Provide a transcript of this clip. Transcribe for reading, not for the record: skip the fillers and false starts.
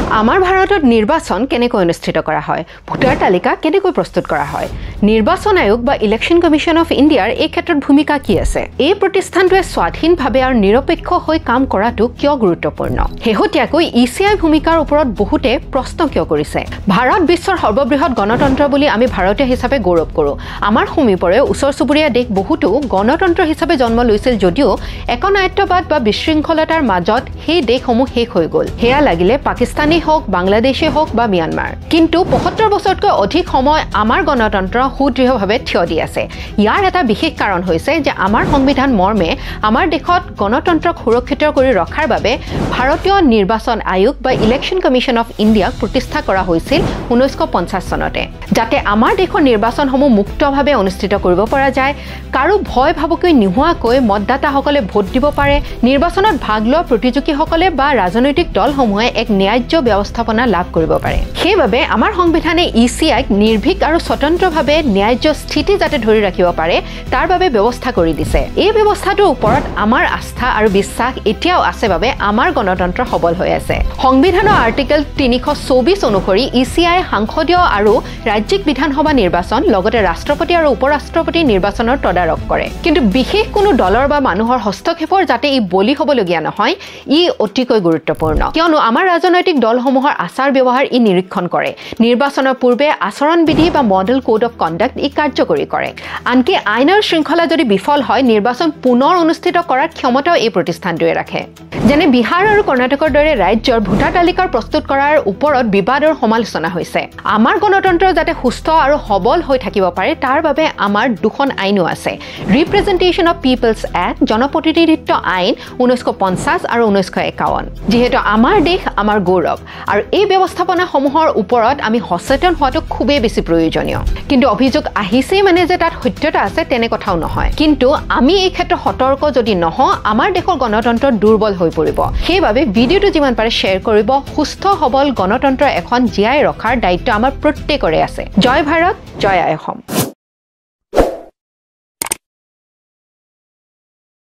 আমাৰ ভাৰতত নিৰ্বাচন কেনেকৈ অনুষ্ঠিত কৰা হয়, ভোটাৰ তালিকা কেনেকৈ প্ৰস্তুত কৰা হয়, নিৰ্বাচন আয়োগ বা ইলেকশ্যন কমিশ্যন অফ ইণ্ডিয়াৰ এই ক্ষেত্ৰত ভূমিকা কি আছে, এই প্ৰতিষ্ঠানটোৱে স্বাধীনভাৱে আৰু নিৰপেক্ষ হৈ কাম কৰাটো কিয় গুৰুত্বপূৰ্ণ, শেহতীয়াকৈ ECI ভূমিকাৰ ওপৰত বহুতে প্ৰশ্ন কিয় কৰিছে। ভাৰত বিশ্বৰ সৰ্ববৃহৎ গণতন্ত্ৰ বুলি আমি ভাৰতীয় হিচাপে গৌৰৱ কৰোঁ। আমাৰ সমীপৰে ওচৰ চুবুৰীয়া দেশ বহুতো গণতন্ত্ৰ হিচাপে জন্ম লৈছিল যদিও একনায়ত্ববাদ বা বিশৃংখলতাৰ মাজত সেই দেশসমূহ শেষ হৈ গ'ল। সেয়া লাগিলে পাকিস্তানী হোক, বাংলাদেশে হোক বা ম্যানমাৰ। কিন্তু ৭৫ বছৰতকৈ অধিক সময় আমাৰ গণতন্ত্ৰ সুদৃঢ়ভাৱে থিয় দি আছে। ইয়াৰ এটা বিশেষ কাৰণ হৈছে যে আমাৰ সংবিধান মৰ্মে আমাৰ দেশত গণতন্ত্ৰক সুৰক্ষিত কৰি ৰখাৰ বাবে ভাৰতীয় নিৰ্বাচন আয়োগ বা ইলেকশ্যন কমিশ্যন অফ ইণ্ডিয়াক প্ৰতিষ্ঠা কৰা হৈছিল 1950 চনতে, যাতে আমাৰ দেশৰ নিৰ্বাচনসমূহ মুক্তভাৱে অনুষ্ঠিত কৰিব পৰা যায়, কাৰো ভয় ভাবুকি নোহোৱাকৈ মতদাতাসকলে ভোট দিব পাৰে, নিৰ্বাচনত ভাগ লোৱা প্ৰতিযোগীসকলে বা ৰাজনৈতিক দলসমূহে এক ন্যায্য ব্যৱস্থাপনা লাভ কৰিব পাৰে। সেইবাবে আমাৰ সংবিধানে ECIক নিৰ্ভীক আৰু স্বতন্ত্ৰভাৱে ন্যায্য স্থিতি যাতে ধৰি ৰাখিব পাৰে তাৰ বাবে ব্যৱস্থা কৰি দিছে। এই ব্যৱস্থাটোৰ ওপৰত আমাৰ আস্থা আৰু বিশ্বাস এতিয়াও আছে বাবে আমাৰ গণতন্ত্ৰ সবল হৈ আছে। সংবিধানৰ আৰ্টিকেল 324 অনুসৰি ECI সাংসদীয় আৰু ৰাজ্যিক বিধানসভা নিৰ্বাচন লগতে ৰাষ্ট্ৰপতি আৰু উপৰাষ্ট্ৰপতি নিৰ্বাচনৰ তদাৰক কৰে। কিন্তু বিশেষ কোনো দলৰ বা মানুহৰ হস্তক্ষেপৰ যাতে ই বলি হ'বলগীয়া নহয়, ই অতিকৈ গুৰুত্বপূৰ্ণ, কিয়নো আমাৰ ৰাজনৈতিক দলসমূহৰ আচাৰ ব্যৱহাৰ ই নিৰীক্ষণ কৰে। নিৰ্বাচনৰ পূৰ্বে আচৰণবিধি বা মডেল কোড অফ কণ্ডাক্ট ই কাৰ্যকৰী কৰে। আনকি আইন আৰু শৃংখলা যদি বিফল হয়, নিৰ্বাচন পুনৰ অনুষ্ঠিত কৰাৰ ক্ষমতাও এই প্ৰতিষ্ঠানটোৱে ৰাখে। যেনে বিহাৰ আৰু কৰ্ণাটকৰ দৰে ৰাজ্যৰ ভোটাৰ তালিকাৰ প্ৰস্তুত কৰাৰ ওপৰত বিবাদৰ সমালোচনা হৈছে। আমাৰ গণতন্ত্ৰ যাতে সুস্থ আৰু সবল হৈ থাকিব পাৰে তাৰ বাবে আমাৰ দুখন আইনো আছে। ৰিপ্ৰেজেণ্টেশ্যন অফ পিপলছ এক্ট, জনপ্ৰতিনিধিত্ব আইন 1950 আৰু 1951। যিহেতু আমাৰ দেশ আমাৰ গৌৰৱ আৰু এই ব্যৱস্থাপনাসমূহৰ ওপৰত আমি সচেতন হোৱাটো খুবেই বেছি প্ৰয়োজনীয়। কিন্তু অভিযোগ আহিছেই মানে যে তাত সত্যতা আছে তেনে কথাও নহয়। কিন্তু আমি এই ক্ষেত্ৰত সতৰ্ক যদি নহওঁ, আমাৰ দেশৰ গণতন্ত্ৰ দুৰ্বল হৈ পৰিব। সেইবাবে ভিডিঅ'টো যিমান পাৰে শ্বেয়াৰ কৰিব। সুস্থ সবল গণতন্ত্ৰ এখন জীয়াই ৰখাৰ দায়িত্ব আমাৰ প্ৰত্যেকৰে আছে। জয় ভাৰত, জয় আই অসম।